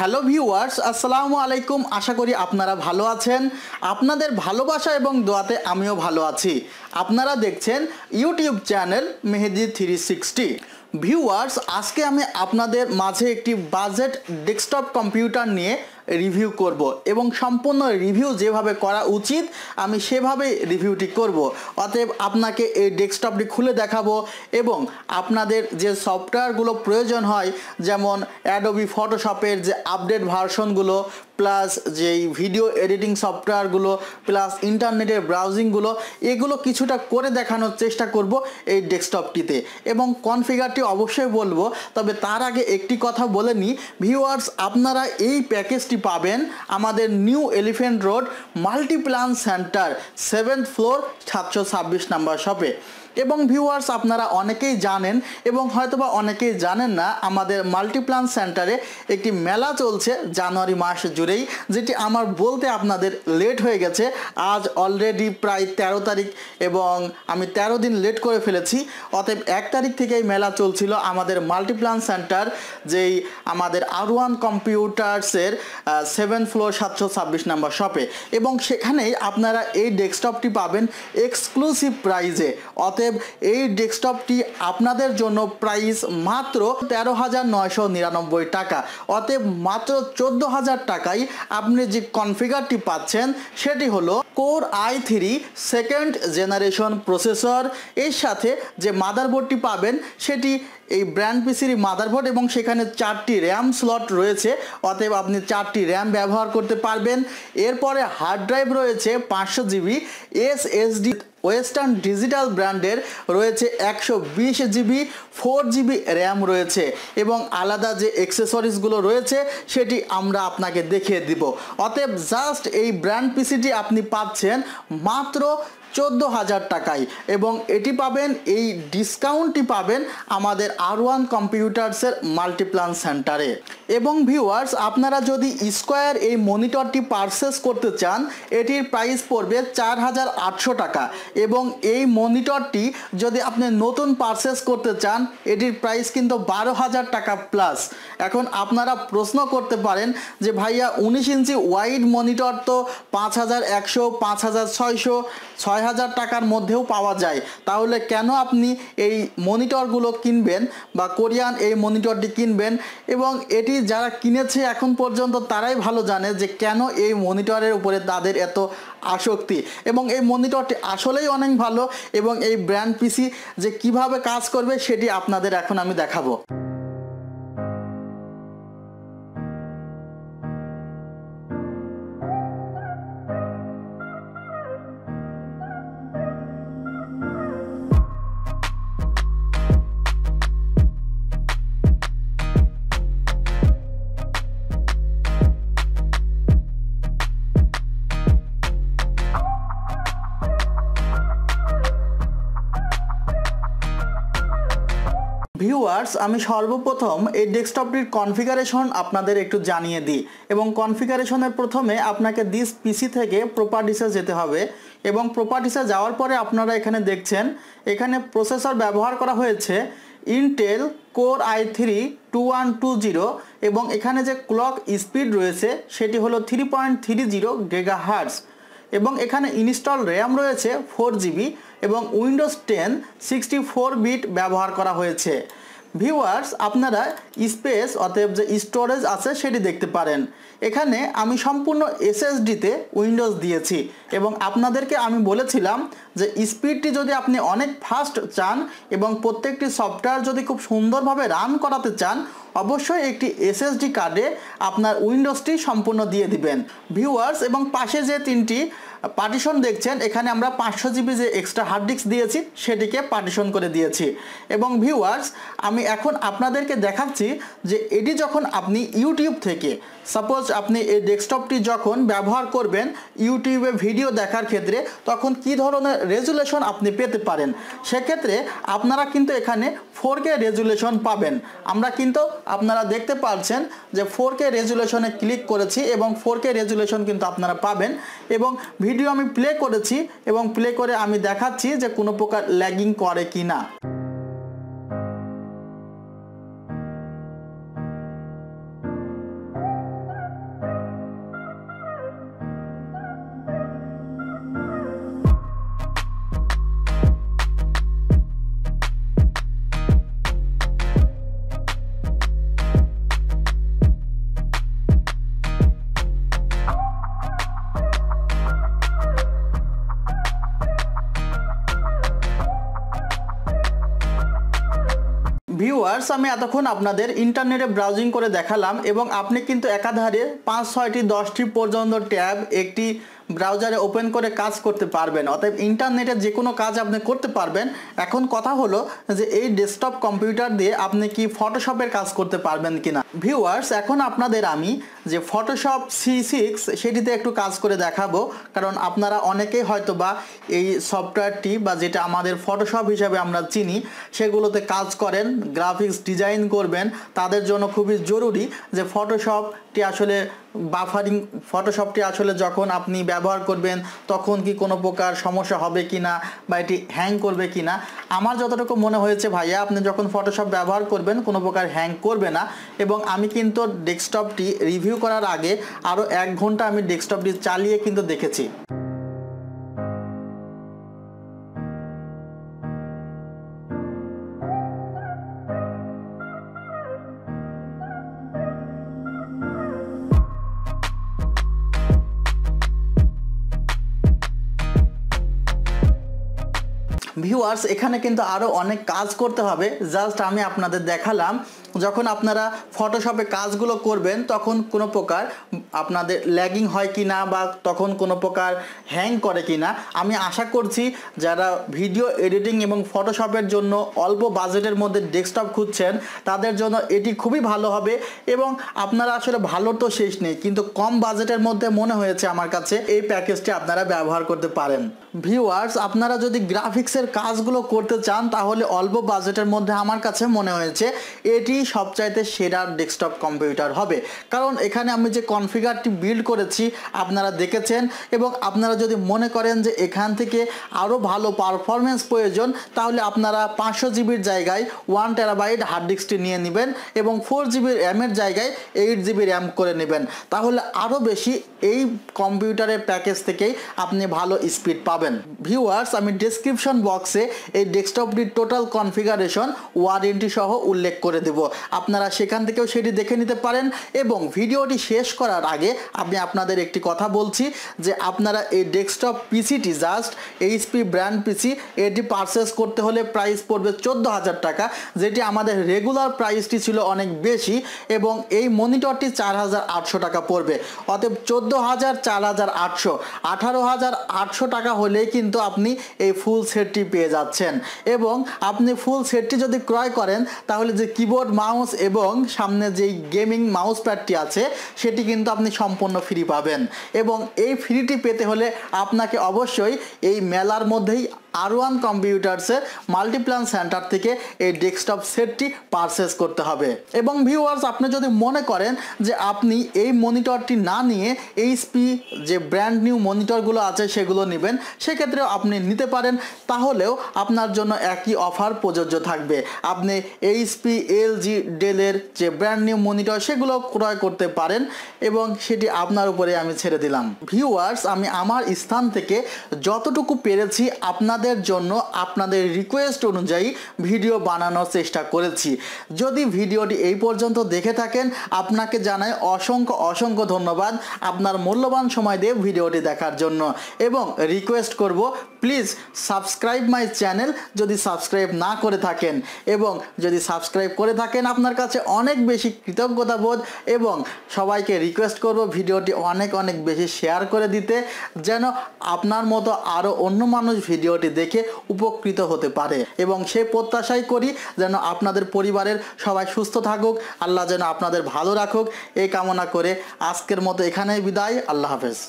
Hello viewers, আসসালামু আলাইকুম। আশা করি আপনারা ভালো আছেন। আপনাদের ভালোবাসা এবং দোয়াতে আমিও ভালো আছি। আপনারা দেখছেন ইউটিউব চ্যানেল মেহেদি 360। ভিউয়ার্স, আজকে আমি আপনাদের মাঝে একটি বাজেট ডেস্কটপ কম্পিউটার নিয়ে রিভিউ করব এবং সম্পূর্ণ রিভিউ যেভাবে করা উচিত আমি সেভাবে রিভিউটি করব। অতএব আপনাকে এই ডেস্কটপটি খুলে দেখাবো এবং আপনাদের যে সফটওয়্যারগুলো প্রয়োজন হয়, যেমন অ্যাডোবি ফটোশপের যে আপডেট ভার্সনগুলো, প্লাস যেই ভিডিও এডিটিং সফটওয়্যারগুলো, প্লাস ইন্টারনেটের ব্রাউজিংগুলো, এগুলো কিছুটা করে দেখানোর চেষ্টা করব এই ডেস্কটপটিতে এবং কনফিগারটি অবশ্যই বলবো। তবে তার আগে একটি কথা বলে নিই ভিউয়ার্স, আপনারা এই প্যাকেজটি পাবেন আমাদের new elephant road Multiplan centre 7th floor 726 number শপে। এবং ভিউয়ার্স, আপনারা অনেকেই জানেন এবং হয়তোবা অনেকেই জানেন না, আমাদের মাল্টিপ্ল্যান সেন্টারে একটি মেলা চলছে জানুয়ারি মাস জুড়েই, যেটি আমার বলতে আপনাদের লেট হয়ে গেছে। আজ অলরেডি প্রায় 13 তারিখ এবং আমি 13 দিন লেট করে ফেলেছি। অতএব 1 তারিখ থেকেই মেলা চলছিল আমাদের মাল্টিপ্ল্যান সেন্টার, যেই আমাদের R1 কম্পিউটার্সের 7th ফ্লোর 726 নাম্বার শপে। এবং সেখানেই আপনারা এই ডেস্কটপটি পাবেন এক্সক্লুসিভ প্রাইজে। অতএব এই ডেস্কটপটি আপনাদের জন্য প্রাইস মাত্র 13,999 টাকা। অতএব মাত্র 14,000 টাকায় আপনি যে কনফিগারটি পাচ্ছেন সেটি হলো core i3 second generation processor. এর সাথে যে মাদারবোর্ডটি পাবেন সেটি এই ব্র্যান্ড পিসির মাদারবোর্ড এবং সেখানে 4টি র্যাম স্লট রয়েছে। অতএব আপনি 4টি র্যাম ব্যবহার করতে পারবেন। এরপরে হার্ড ড্রাইভ রয়েছে 500 জিবি, SSD ওয়েস্টার্ন ডিজিটাল ব্র্যান্ডের রয়েছে 120 জিবি, 4 জিবি র্যাম রয়েছে এবং আলাদা যে অ্যাক্সেসরিজগুলো রয়েছে সেটি আমরা আপনাকে দেখিয়ে দিব। অতএব জাস্ট এই ব্র্যান্ড পিসিটি আপনি পাচ্ছেন মাত্র 14,000 টাকায় এবং এটি পাবেন, এই ডিসকাউন্টটি পাবেন আমাদের R1 কম্পিউটার্সের মাল্টিপ্ল্যান সেন্টারে। এবং ভিউয়ার্স, আপনারা যদি স্কোয়ার এই মনিটরটি পারচেস করতে চান এটির প্রাইস পড়বে 4,800 টাকা এবং এই মনিটরটি যদি আপনি নতুন পারচেস করতে চান এটির প্রাইস কিন্তু 12,000 টাকা প্লাস। এখন আপনারা প্রশ্ন করতে পারেন যে ভাইয়া 19 ইঞ্চি ওয়াইড মনিটর তো 5,100, 5,600, 6,000 টাকার মধ্যেও পাওয়া যায়, তাহলে কেন আপনি এই মনিটরগুলো কিনবেন বা কোরিয়ান এই মনিটরটি কিনবেন? এবং এটি যারা কিনেছে এখন পর্যন্ত তারাই ভালো জানে যে কেন এই মনিটরের উপরে তাদের এত আসক্তি। এবং এই মনিটরটি আসলেই অনেক ভালো এবং এই ব্র্যান্ড পিসি যে কিভাবে কাজ করবে সেটি আপনাদের এখন আমি দেখাবো। ভিউয়ার্স, আমি সর্বপ্রথম এই ডেস্কটপটির কনফিগারেশন আপনাদের একটু জানিয়ে দিই এবং কনফিগারেশনের প্রথমে আপনাকে দিস পিসি থেকে প্রপার্টিসে যেতে হবে এবং প্রপার্টিসে যাওয়ার পরে আপনারা এখানে দেখছেন এখানে প্রসেসর ব্যবহার করা হয়েছে ইন্টেল কোর i3 2120 এবং এখানে যে ক্লক স্পিড রয়েছে সেটি হলো 3.30 গিগাহার্টজ এবং এখানে ইনস্টল র্যাম রয়েছে 4 জিবি এবং উইন্ডোজ 10 64 বিট ব্যবহার করা হয়েছে। ভিউয়ার্স, আপনারা স্পেস অতএব যে স্টোরেজ আছে সেটি দেখতে পারেন। এখানে আমি সম্পূর্ণ SSDতে উইন্ডোজ দিয়েছি এবং আপনাদেরকে আমি বলেছিলাম যে স্পিডটি যদি আপনি অনেক ফাস্ট চান এবং প্রত্যেকটি সফটওয়্যার যদি খুব সুন্দরভাবে রান করাতে চান অবশ্যই একটি SSD কার্ডে আপনার উইন্ডোজটি সম্পূর্ণ দিয়ে দিবেন। ভিউয়ার্স, এবং পাশে যে 3টি পার্টিশন দেখছেন এখানে আমরা 500 জিবি যে এক্সট্রা হার্ড ডিস্ক দিয়েছি সেটিকে পার্টিশন করে দিয়েছি। এবং ভিউয়ার্স, আমি এখন আপনাদেরকে দেখাচ্ছি যে এটি যখন আপনি ইউটিউব থেকে, সাপোজ আপনি এই ডেস্কটপটি যখন ব্যবহার করবেন ইউটিউবে ভিডিও দেখার ক্ষেত্রে, তখন কি ধরনের রেজুলেশন আপনি পেতে পারেন। সেক্ষেত্রে আপনারা কিন্তু এখানে 4K রেজুলেশন পাবেন। আমরা কিন্তু আপনারা দেখতে পাচ্ছেন যে 4K রেজুলেশনে ক্লিক করেছি এবং 4K রেজুলেশন কিন্তু আপনারা পাবেন। এবং ভিডিও আমি প্লে করেছি এবং প্লে করে আমি দেখাচ্ছি যে কোনো প্রকার ল্যাগিং করে কি না। ভিউয়ার্স, আমি এতক্ষণ আপনাদের ইন্টারনেটে ব্রাউজিং করে দেখালাম এবং আপনি কিন্তু একাধারে 5, 6টি 10টি পর্যন্ত ট্যাব একটি ব্রাউজারে ওপেন করে কাজ করতে পারবেন। অতএব ইন্টারনেটে যে কোনো কাজ আপনি করতে পারবেন। এখন কথা হলো যে এই ডেস্কটপ কম্পিউটার দিয়ে আপনি কি ফটোশপের কাজ করতে পারবেন কিনা। ভিউয়ার্স, এখন আপনাদের আমি যে ফটোশপ C6 সেটিতে একটু কাজ করে দেখাবো, কারণ আপনারা অনেকেই হয়তো বা এই সফটওয়্যারটি বা যেটা আমাদের ফটোশপ হিসাবে আমরা চিনি সেগুলোতে কাজ করেন, গ্রাফিক্স ডিজাইন করবেন। তাদের জন্য খুবই জরুরি যে ফটোশপটি আসলে ফটোশপটি আসলে যখন আপনি ব্যবহার করবেন তখন কি কোনো প্রকার সমস্যা হবে কিনা বা এটি হ্যাং করবে কিনা। আমার যতটুকু মনে হয়েছে ভাইয়া, আপনি যখন ফটোশপ ব্যবহার করবেন কোনো প্রকার হ্যাং করবে না। এবং আমি কিন্তু ডেস্কটপটি রিভিউ করার আগে আরও 1 ঘন্টা আমি ডেস্কটপটি চালিয়ে কিন্তু দেখেছি। ভিউয়ার্স, এখানে কিন্তু আরও অনেক কাজ করতে হবে। জাস্ট আমি আপনাদের দেখালাম যখন আপনারা ফটোশপে কাজগুলো করবেন তখন কোনো প্রকার আপনাদের ল্যাগিং হয় কি না বা তখন কোনো প্রকার হ্যাং করে কি না। আমি আশা করছি যারা ভিডিও এডিটিং এবং ফটোশপের জন্য অল্প বাজেটের মধ্যে ডেস্কটপ খুঁজছেন তাদের জন্য এটি খুবই ভালো হবে। এবং আপনারা আসলে ভালো তো শেষ নেই, কিন্তু কম বাজেটের মধ্যে মনে হয়েছে আমার কাছে এই প্যাকেজটি আপনারা ব্যবহার করতে পারেন। ভিউয়ার্স, আপনারা যদি গ্রাফিক্সের কাজগুলো করতে চান তাহলে অল্প বাজেটের মধ্যে আমার কাছে মনে হয়েছে এটি সবচাইতে সেরা ডেস্কটপ কম্পিউটার হবে। কারণ এখানে আমি যে কনফিগারটি বিল্ড করেছি আপনারা দেখেছেন, এবং আপনারা যদি মনে করেন যে এখান থেকে আরও ভালো পারফরমেন্স প্রয়োজন তাহলে আপনারা 500 জিবির জায়গায় 1 টেরাবাইট হার্ড ডিস্কটি নিয়ে নেবেন এবং 4 জিবি র্যামের জায়গায় 8 জিবি র্যাম করে নেবেন। তাহলে আরও বেশি এই কম্পিউটারের প্যাকেজ থেকেই আপনি ভালো স্পিড পাবেন। ভিউয়ার্স, আমি ডেসক্রিপশন বক্সে এই ডেস্কটপটির টোটাল কনফিগারেশন ওয়ারেন্টি সহ উল্লেখ করে দেব, আপনারা সেখান থেকেও সেটি দেখে নিতে পারেন। এবং ভিডিওটি শেষ করার আগে আমি আপনাদের একটি কথা বলছি যে আপনারা এই desktop PCT just HP brand পিসি এটি পারচেস করতে হলে প্রাইস পড়বে 14,000 টাকা, যেটি আমাদের রেগুলার প্রাইসটি ছিল অনেক বেশি, এবং এই মনিটরটি 4,800 টাকা পড়বে। অতএব 14,000, 4,800, 18,800 টাকা হলেই কিন্তু আপনি এই ফুল সেটটি পেয়ে যাচ্ছেন। এবং আপনি ফুল সেটটি যদি ক্রয় করেন তাহলে যে কিবোর্ড, মাউস এবং সামনে যেই গেমিং মাউস প্যাডটি আছে সেটি কিন্তু আপনি সম্পূর্ণ ফ্রি পাবেন। এবং এই ফ্রিটি পেতে হলে আপনাকে অবশ্যই এই মেলার মধ্যেই R1 কম্পিউটার্সের মাল্টিপ্ল্যান সেন্টার থেকে এই ডেস্কটপ সেটটি পারচেস করতে হবে। এবং ভিউয়ার্স, আপনি যদি মনে করেন যে আপনি এই মনিটরটি না নিয়ে এইচপি যে ব্র্যান্ড নিউ মনিটরগুলো আছে সেগুলো নেবেন, সেক্ষেত্রেও আপনি নিতে পারেন। তাহলেও আপনার জন্য একই অফার প্রযোজ্য থাকবে। আপনি এইচপি, এলজি, ডেলের যে ব্র্যান্ড নিউ মনিটর সেগুলো ক্রয় করতে পারেন এবং সেটি আপনার উপরে আমি ছেড়ে দিলাম। ভিউয়ার্স, আমি আমার স্থান থেকে যতটুকু পেরেছি আপনাদের জন্য আপনাদের রিকোয়েস্ট অনুযায়ী ভিডিও বানানোর চেষ্টা করেছি। যদি ভিডিওটি এই পর্যন্ত দেখে থাকেন আপনাকে জানাই অসংখ্য ধন্যবাদ আপনার মূল্যবান সময় দিয়ে ভিডিওটি দেখার জন্য। এবং রিকোয়েস্ট করব, প্লিজ সাবস্ক্রাইব মাই চ্যানেল যদি সাবস্ক্রাইব না করে থাকেন, এবং যদি সাবস্ক্রাইব করে থাকেন আপনার কাছে অনেক বেশি কৃতজ্ঞতা বোধ। এবং সবাইকে রিকোয়েস্ট করব ভিডিওটি অনেক বেশি শেয়ার করে দিতে, যেন আপনার মতো আরও অন্য মানুষ ভিডিওটি দেখে উপকৃত হতে পারে। এবং সেই প্রত্যাশাই করি যেন আপনাদের পরিবারের সবাই সুস্থ থাকুক, আল্লাহ যেন আপনাদের ভালো রাখুক, এই কামনা করে আজকের মতো এখানেই বিদায়। আল্লাহ হাফেজ।